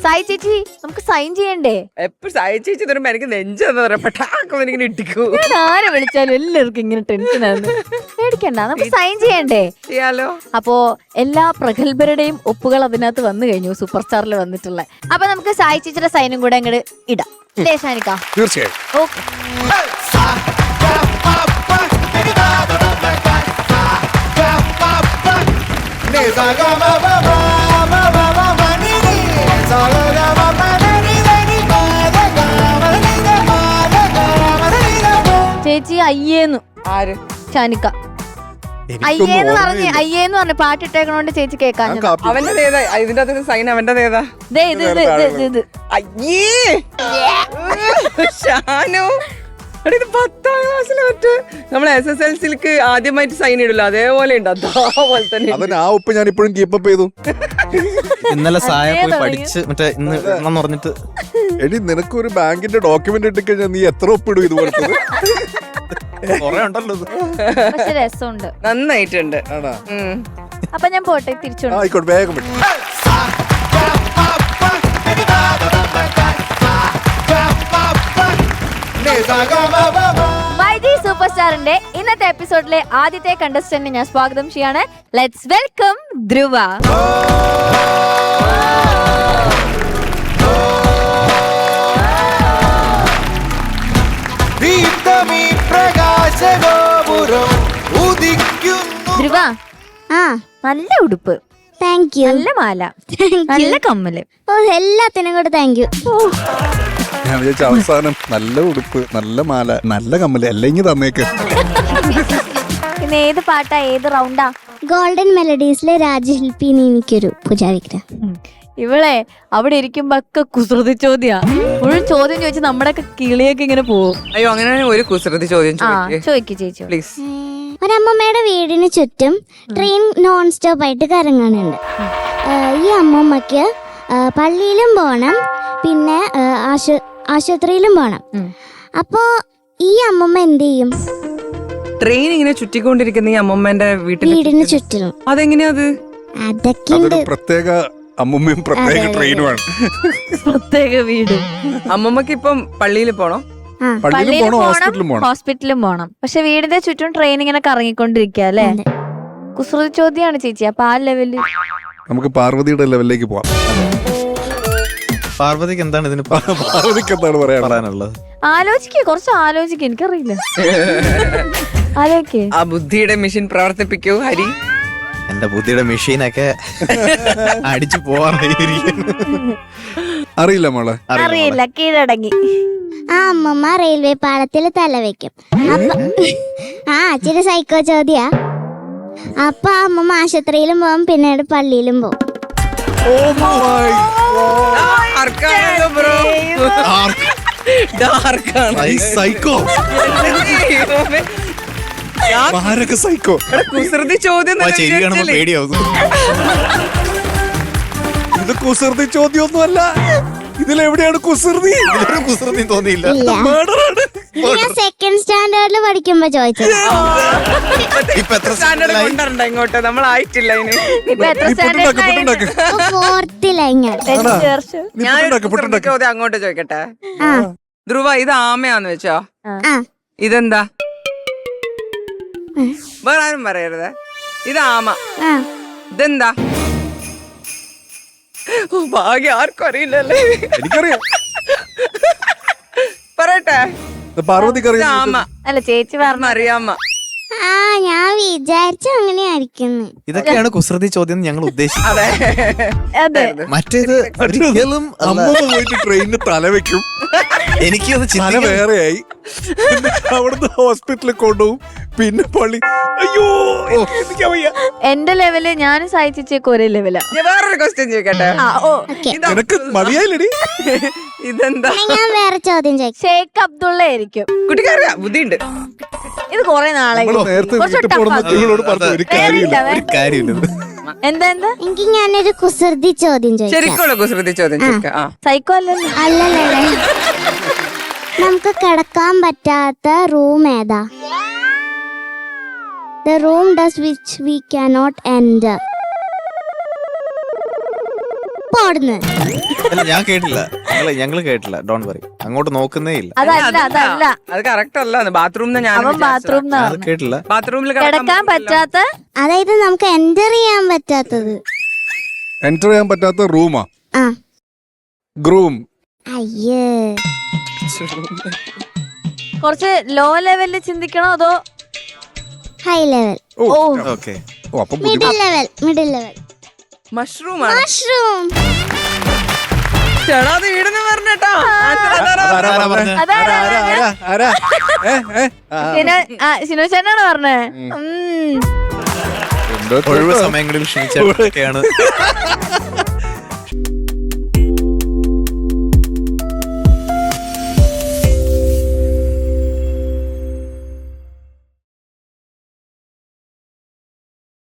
സായി ചേച്ചി നമുക്ക് സൈൻ ചെയ്യണ്ടേ? എപ്പോഴും സായി ചേച്ചി തരുമ്പോ എനിക്ക് നെഞ്ചെന്ന് പറയാം പെട്ടാക്കും എനിക്കിങ്ങനെ ഇട്ടിക്കൂ. ഞാൻ ആരെ വിളിച്ചാലും എല്ലാവർക്കും ഇങ്ങനെ ടെൻഷനാണ്. പേടിക്കണ്ട, നമുക്ക് സൈൻ ചെയ്യണ്ടേ? ചെയ്യാലോ. അപ്പോ എല്ലാ പ്രഗത്ഭരുടെയും ഒപ്പുകൾ അതിനകത്ത് വന്നു കഴിഞ്ഞു, സൂപ്പർ സ്റ്റാറിൽ വന്നിട്ടുള്ള. അപ്പൊ നമുക്ക് സായി ചേച്ചിയുടെ സൈനും കൂടെ അങ്ങോട്ട് ഇടാം. ഷാനിക്ക തീർച്ചയായും. ഓക്കെ. ചേച്ചി അയ്യേന്നു. ആര്? ഷാനിക്ക അയ്യേന്ന് പറഞ്ഞ് പാട്ടിട്ടേക്കണോണ്ട് ചേച്ചി കേൾക്കാൻ. അവന്റെ ഏതാ ഇതിന്റെ അകത്ത് സൈൻ? അവന്റെ ഏതാ? ഇത് അയ്യേ ഷാനു, ഇത് 10ാം ക്ലാസ്സിലെ മറ്റേ നമ്മളെ SSLCക്ക് ആദ്യമായിട്ട് സൈൻ ഇടില്ല, അതേപോലെ ഉണ്ട്. അതേപോലെ തന്നെ അതിന് ആ ഉപ്പ് ഞാൻ ഇപ്പോഴും കീപ്പപ്പ് ചെയ്തു. ഇന്നലെ സായ പോയി പഠിച്ച് മറ്റേ ഇന്ന് പറഞ്ഞിട്ട് എടി നിനക്കൊരു ബാങ്കിന്റെ ഡോക്യുമെന്റ് ഇട്ട് കഴിഞ്ഞാൽ നീ എത്ര ഒപ്പിടും ഇതുപോലത്തെ? കൊറേ ഉണ്ടല്ലോ. പക്ഷെ രസമുണ്ട്, നന്നായിട്ടുണ്ട്. അപ്പൊ ഞാൻ പോട്ടെ, തിരിച്ചു. ആയിക്കോട്ടെ, വേഗം വിട്ടു. വൈജി സൂപ്പർ സ്റ്റാറിന്റെ ഇന്നത്തെ എപ്പിസോഡിലെ ആദ്യത്തെ കണ്ടസ്റ്റന്റിനെ ഞാൻ സ്വാഗതം ചെയ്യാണ്. ലെറ്റ്സ് വെൽക്കം ധ്രുവ. ധ്രുവ, നല്ല ഉടുപ്പ്, താങ്ക് യു. നല്ല മാല, നല്ല കമ്മല്, എല്ലാത്തിനും കൂടെ താങ്ക് യു. ഞാൻ വിചാരിച്ച അവസാനം നല്ല ഉടുപ്പ്, നല്ല മാല, നല്ല കമ്മല് എല്ലാം ഇങ്ങ് തന്നേക്ക്. പിന്നെ ഏത് പാട്ടാ, ഏത് റൗണ്ടാ? ഗോൾഡൻ മെലഡീസിലെ രാജശില്പി എനിക്കൊരു പൂജാവിഗ്രഹം. ഇവളെ അവിടെ ഇരിക്കുമ്പോ ഒക്കെ കുസൃതി ചോദ്യാ. ഒരു ചോദ്യം ചോദിച്ച് നമ്മുടെ ഒക്കെ കിളിയൊക്കെ ഇങ്ങനെ പോവും. അയ്യോ, അങ്ങനെ ഒരു കുസൃതി ചോദ്യം ചോദിക്കൂ ചേച്ചി പ്ലീസ്. ഒരമ്മമ്മയുടെ വീടിന് ചുറ്റും ട്രെയിൻ നോൺ സ്റ്റോപ്പ് ആയിട്ട് കറങ്ങാനുണ്ട്. ഈ അമ്മമ്മക്ക് പള്ളിയിലും പോണം, പിന്നെ ആശുപത്രിയിലും പോണം. അപ്പോ ഈ അമ്മമ്മ എന്ത് ചെയ്യും? ട്രെയിൻ ഇങ്ങനെ ചുറ്റിക്കൊണ്ടിരിക്കുന്ന ഈ അമ്മമ്മന്റെ വീടിന് ചുറ്റിലും. അതെങ്ങനെയാ അത്? അതൊക്കെ പ്രത്യേക അമ്മമ്മയും പ്രത്യേക ട്രെയിനുമാണ്. പ്രത്യേക വീട്. അമ്മമ്മക്ക് ഇപ്പം പള്ളിയിൽ പോണോ? പള്ളിയിലും പോണം, ഹോസ്പിറ്റലിലും പോണം. ഹോസ്പിറ്റലിലും പോണം. പക്ഷെ വീടിന്റെ ചുറ്റും ട്രെയിൻ ഇങ്ങനെ കറങ്ങിക്കൊണ്ടിരിക്കുക അല്ലേ? കുസൃതി ചോദ്യാണ് ചേച്ചി. അപ്പൊ ആ ലെവല് നമുക്ക് പാർവതിയുടെ ലെവലിലേക്ക് പോവാം. പാർവതിക്ക് എന്താണ് ഇതിന് പാർവതിക്ക് എന്താണ് പറയാനുള്ളത്? ആലോചിക്കേ, കുറച്ച് ആലോചിക്കേ. എനിക്കറിയില്ല. ആലോചിക്കേ. ആ ബുദ്ധിയുടെ മെഷീൻ പ്രവർത്തിപ്പിക്കൂ ഹരി. എന്റെ ബുദ്ധിയുടെ മെഷീനൊക്കെ അടിച്ചു പോവാറിയിരിക്കുന്നു. അറിയില്ല മോളെ, അറിയില്ല. കീഴടങ്ങി. ആ അമ്മമ്മ റെയിൽവേ പാളത്തിൽ തല വെക്കും. ഇച്ചിരി സൈക്കോ ചോദ്യാ. അപ്പൊ ആ അമ്മമ്മ ആശുപത്രിയിലും പോകും, പിന്നീട് പള്ളിയിലും പോകും. Psycho, psycho. കുസൃതി ചോദ്യം പേടിയാവും. ഇത് കുസൃതി ചോദ്യമൊന്നുമല്ല. ഇതിലെവിടെയാണ് കുസൃതി? കുസൃതി തോന്നിയില്ല. ഞാൻ സെക്കൻഡ് സ്റ്റാൻഡേർഡിൽ പഠിക്കുമ്പോ ചോദിച്ചത്. ഇപ്പൊ എത്ര സ്റ്റാൻഡേർഡ് കൊണ്ടുവരണ്ട ഇങ്ങോട്ട്, നമ്മളായിട്ടില്ല അതിന്. ഇപ്പൊ എത്ര സ്റ്റാൻഡേർഡ്? ഫോർത്തിലാ ഞാൻ. ഞാനൊരു ചോദ്യം അങ്ങോട്ട് ചോദിക്കട്ടെ. ധ്രുവ, ഇത് ആമയാന്ന് വെച്ചോ, ഇതെന്താ? വേറെ ആരും പറയരുത്. ഇത് ആമ, ഇതെന്താ? ഭാഗ്യം, ആർക്കും അറിയില്ലല്ലേ? എനിക്കറിയാം. പറയട്ടെ. പാർവതിക്ക് ആമ അല്ല ചേച്ചി പറഞ്ഞ അറിയാമ. ഞാൻ വിചാരിച്ചു അങ്ങനെയായിരിക്കുന്നു. ഇതൊക്കെയാണ് കുസൃതി ചോദ്യം ഞങ്ങൾ ഉദ്ദേശിച്ചത്. അതെ. മറ്റേത് ഒരിക്കലും പോയിട്ട് ട്രെയിനിന് തല വെക്കും. എനിക്കത് തല വേറെയായി. അവിടുന്ന് ഹോസ്പിറ്റലിൽ കൊണ്ടുപോകും, പിന്നെ പള്ളി. അയ്യോ, എന്റെ ലെവല് ഞാനും സായിച്ചേക്ക് ഒരേ ലെവലാ. വേറൊരു ക്വസ്റ്റ്യൻ ചോദിക്കട്ടെ. നിനക്ക് മതിയായില്ലടി. ഇതെന്താ? ഞാൻ വേറെ ചോദ്യം ചോദിക്കാം. ഷേഖ് അബ്ദുള്ള ആയിരിക്കും. കുട്ടിക്കറിയാം, ബുദ്ധിയുണ്ട്. ഇത് കൊറേ നാളായി. നേരത്തെ വീട്ടിൽ പോണെന്ന് ഇവളോട് പറഞ്ഞു. ഒരു കാര്യമില്ല. എന്താ എനിക്ക് ഞാനൊരു കുസൃതി ചോദ്യം ചോദിക്കാം. ശരിക്കുള്ള കുസൃതി ചോദ്യം ചോദിക്കാം. സൈക്കോ അല്ലല്ലോ. അല്ലല്ലേ, നമുക്ക് കിടക്കാൻ പറ്റാത്ത റൂം ഏതാ? The room does which we cannot enter. ഓടുന്നു. അല്ല ഞാൻ കേട്ടില്ല, ഞങ്ങള് കേട്ടില്ല. ഡോണ്ട് വറി, അങ്ങോട്ട് നോക്കുന്നേ ഇല്ല. അതല്ല അതല്ല അത് കറക്റ്റ് അല്ല. ബാത്റൂമിൽ ഞാൻ അവൻ ബാത്റൂം അത് കേട്ടില്ല. ബാത്റൂമിൽ കിടക്കാൻ പറ്റാത്ത അതായത് നമുക്ക് എൻ്റർ ചെയ്യാൻ പറ്റാത്തത്. എൻറ്റർ ചെയ്യാൻ പറ്റാത്ത റൂമാ? ആ. ഗ്രൂം. അയ്യേ. കുറച്ച് ലോ ലെവലിൽ ചിന്തിക്കണോ അതോ ഹൈ ലെവൽ. ഓ ഓക്കെ. ഓ അപ്പൊ ബുദ്ധിമുട്ട്. Middle level. മഷ്റൂം ആണ്. മഷ്റൂം. ചേട്ടാ അത് ഈടെന്ന് പറഞ്ഞേട്ടാ. ആരാ പറഞ്ഞേ? അതാരാ? ആരാ? ശിനു ചേട്ടനാണ് പറഞ്ഞേ. എന്തോ ഒഴിവ് സമയങ്ങളിൽ ക്ഷണിച്ചാണ്